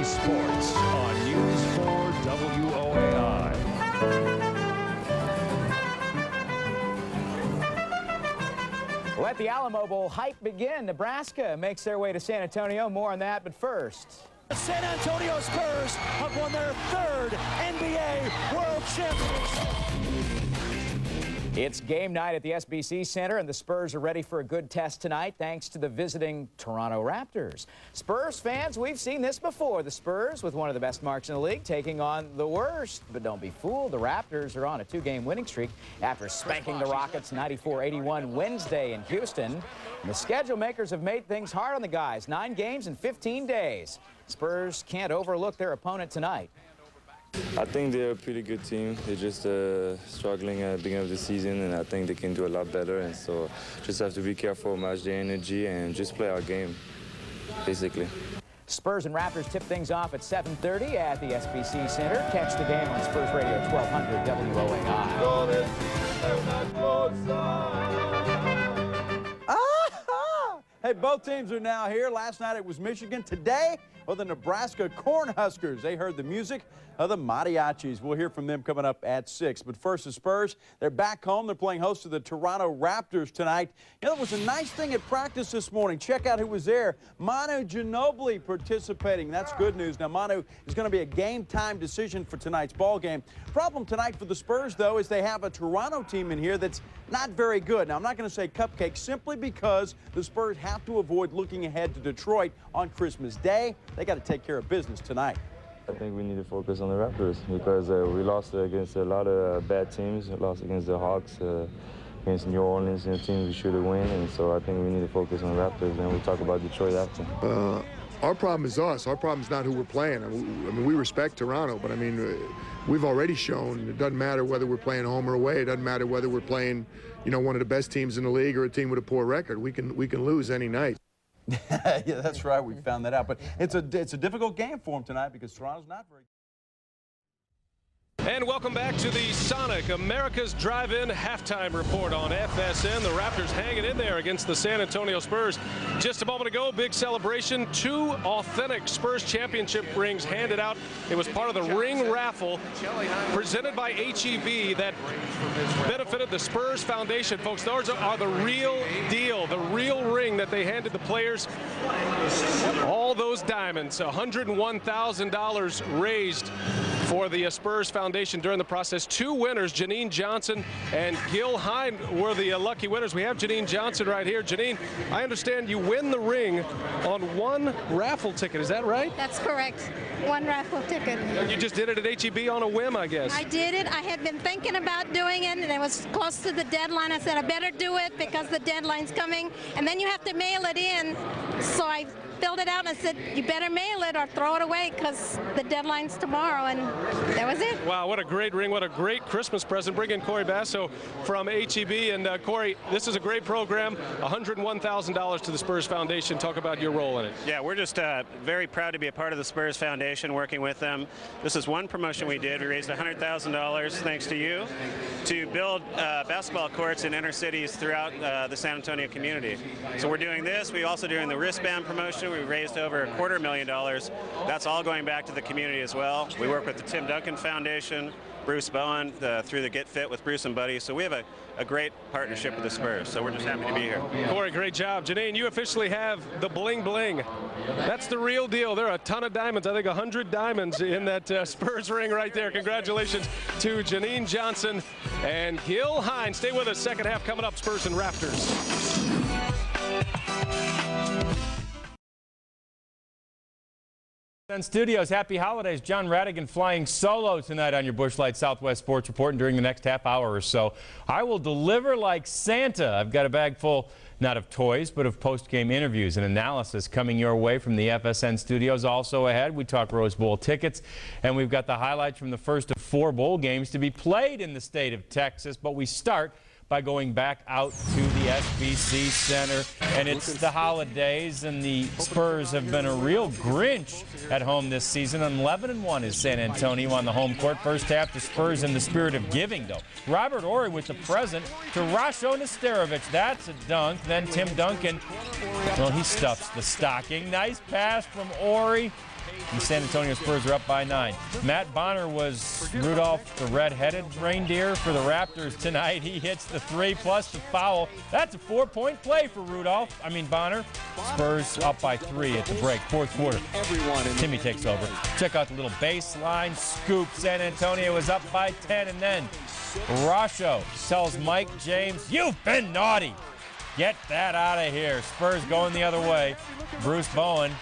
Sports on News 4 WOAI. Let the Alamo Bowl hype begin. Nebraska makes their way to San Antonio. More on that, but first. The San Antonio Spurs have won their third NBA World Championship. It's game night at the SBC Center, and the Spurs are ready for a good test tonight thanks to the visiting Toronto Raptors. Spurs fans, we've seen this before. The Spurs, with one of the best marks in the league, taking on the worst. But don't be fooled, the Raptors are on a two-game winning streak after spanking the Rockets 94-81 Wednesday in Houston. And the schedule makers have made things hard on the guys. 9 games in 15 days. Spurs can't overlook their opponent tonight. I think they're a pretty good team. They're just struggling at the beginning of the season, and I think they can do a lot better. And so just have to be careful, match their energy, and just play our game, basically. Spurs and Raptors tip things off at 7:30 at the SBC Center. Catch the game on Spurs Radio 1200 WOAI. Hey, both teams are now here. Last night it was Michigan. Today, well, the Nebraska Cornhuskers. They heard the music of the Mariachis. We'll hear from them coming up at 6. But first, the Spurs, they're back home. They're playing host to the Toronto Raptors tonight. You know, it was a nice thing at practice this morning. Check out who was there. Manu Ginobili participating. That's good news. Now, Manu is going to be a game-time decision for tonight's ball game. Problem tonight for the Spurs, though, is they have a Toronto team in here that's not very good. Now, I'm not going to say cupcake simply because the Spurs have to avoid looking ahead to Detroit on Christmas Day. They got to take care of business tonight. I think we need to focus on the Raptors because we lost against a lot of bad teams. We lost against the Hawks, against New Orleans, teams we should have won. And so I think we need to focus on the Raptors, and we'll talk about Detroit after. Our problem is us. Our problem is not who we're playing. I mean, we respect Toronto, but I mean, we've already shown it doesn't matter whether we're playing home or away. It doesn't matter whether we're playing, you know, one of the best teams in the league or a team with a poor record. We can lose any night. Yeah, that's right. We found that out. But it's a difficult game for them tonight because Toronto's not very good. And welcome back to the Sonic America's Drive-In Halftime Report on FSN. The Raptors hanging in there against the San Antonio Spurs. Just a moment ago, big celebration. 2 authentic Spurs championship rings handed out. It was part of the ring raffle presented by HEB that benefited the Spurs Foundation. Folks, those are the real deal, the real ring that they handed the players. All those diamonds, $101,000 raised for the Spurs Foundation during the process. 2 winners, Jeanine Johnson and Gil Hine, were the lucky winners. We have Jeanine Johnson right here. Jeanine, I understand you win the ring on 1 raffle ticket. Is that right? That's correct. 1 raffle ticket. You just did it at HEB on a whim, I guess. I did it. I had been thinking about doing it, and it was close to the deadline. I said, I better do it because the deadline's coming, and then you have to mail it in. So I filled it out and I said, you better mail it or throw it away because the deadline's tomorrow, and that was it. Wow, what a great ring, what a great Christmas present. Bring in Corey Basso from HEB. And Corey, this is a great program, $101,000 to the Spurs Foundation. Talk about your role in it. Yeah, we're just very proud to be a part of the Spurs Foundation, working with them. This is one promotion we did. We raised $100,000, thanks to you, to build basketball courts in inner cities throughout the San Antonio community. So we're doing this. We're also doing the wristband promotion. We raised over $250,000. That's all going back to the community as well. We work with the Tim Duncan Foundation, Bruce Bowen, through the Get Fit with Bruce and Buddy. So we have a great partnership with the Spurs. So we're just happy to be here. Corey, great job. Jeanine, you officially have the Bling Bling. That's the real deal. There are a ton of diamonds. I think 100 diamonds in that Spurs ring right there. Congratulations to Jeanine Johnson and Gil Hine. Stay with us. Second half coming up. Spurs and Raptors. Studios, happy holidays. John Radigan flying solo tonight on your Busch Light Southwest Sports Report, and during the next half hour or so, I will deliver like Santa. I've got a bag full, not of toys, but of post-game interviews and analysis coming your way from the FSN studios. Also ahead, we talk Rose Bowl tickets, and we've got the highlights from the first of 4 bowl games to be played in the state of Texas. But we start by going back out to the SBC Center, and it's the holidays, and the Spurs have been a real Grinch at home this season. 11-1 is San Antonio on the home court. First half, the Spurs in the spirit of giving, though. Robert Horry with the present to Rasho Nesterovic. That's a dunk. Then Tim Duncan, well, he stuffs the stocking. Nice pass from Horry and the San Antonio Spurs are up by 9. Matt Bonner was Rudolph the red-headed reindeer for the Raptors tonight. He hits the 3 plus the foul. That's a 4-point play for Bonner. Spurs up by 3 at the break, fourth quarter. Timmy takes over. Check out the little baseline scoop. San Antonio is up by 10, and then Rasho tells Mike James, "You've been naughty. Get that out of here." Spurs going the other way. Bruce Bowen.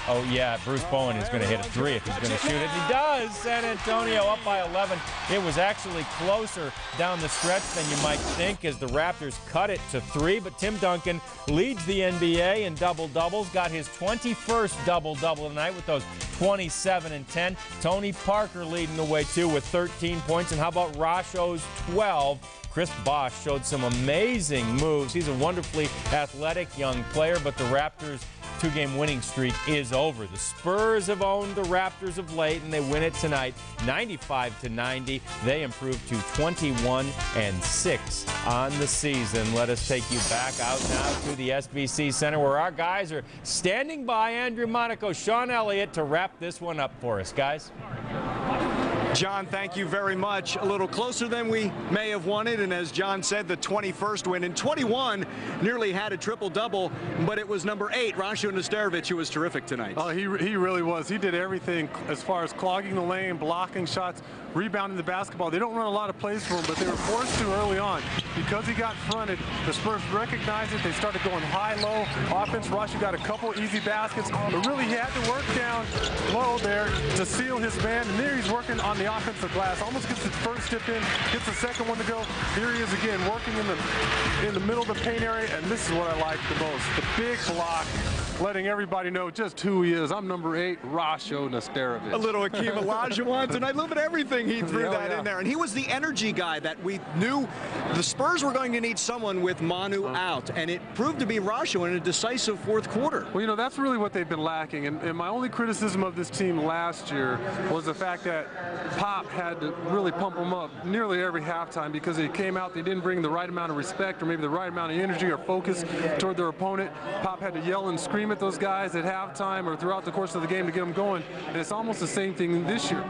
Oh, yeah, Bruce Bowen is going to hit a 3 if he's going to shoot it. He does. San Antonio up by 11. It was actually closer down the stretch than you might think as the Raptors cut it to 3. But Tim Duncan leads the NBA in double-doubles, got his 21st double-double tonight with those 27 and 10. Tony Parker leading the way, too, with 13 points. And how about Rasho's 12? Chris Bosh showed some amazing moves. He's a wonderfully athletic young player, but the Raptors' 2-game winning streak is over. The Spurs have owned the Raptors of late, and they win it tonight, 95-90. They improve to 21-6 on the season. Let us take you back out now to the SBC Center, where our guys are standing by. Andrew Monaco, Sean Elliott, to wrap this one up for us, guys. John, thank you very much. A little closer than we may have wanted, and as John said, the 21st win. In 21, nearly had a triple-double, but it was number 8, Rasho Nesterovic, who was terrific tonight. Oh, he really was. He did everything as far as clogging the lane, blocking shots, rebounding the basketball. They don't run a lot of plays for him, but they were forced to early on. Because he got fronted, the Spurs recognized it. They started going high-low offense. Rasho got a couple easy baskets, but really he had to work down low there to seal his man, and there he's working on the offensive glass. Almost gets his first tip in, gets the second one to go. Here he is again, working in the middle of the paint area, and this is what I like the most. The big block, letting everybody know just who he is. I'm number 8, Rasho Nesterovic. A little Akeem Olajuwon tonight. Look at everything he threw in there. And he was the energy guy that we knew the Spurs were going to need someone with Manu out. And it proved to be Rasho in a decisive fourth quarter. Well, you know, that's really what they've been lacking. And my only criticism of this team last year was the fact that Pop had to really pump them up nearly every halftime because they came out, they didn't bring the right amount of respect or maybe the right amount of energy or focus toward their opponent. Pop had to yell and scream at those guys at halftime or throughout the course of the game to get them going. And it's almost the same thing this year.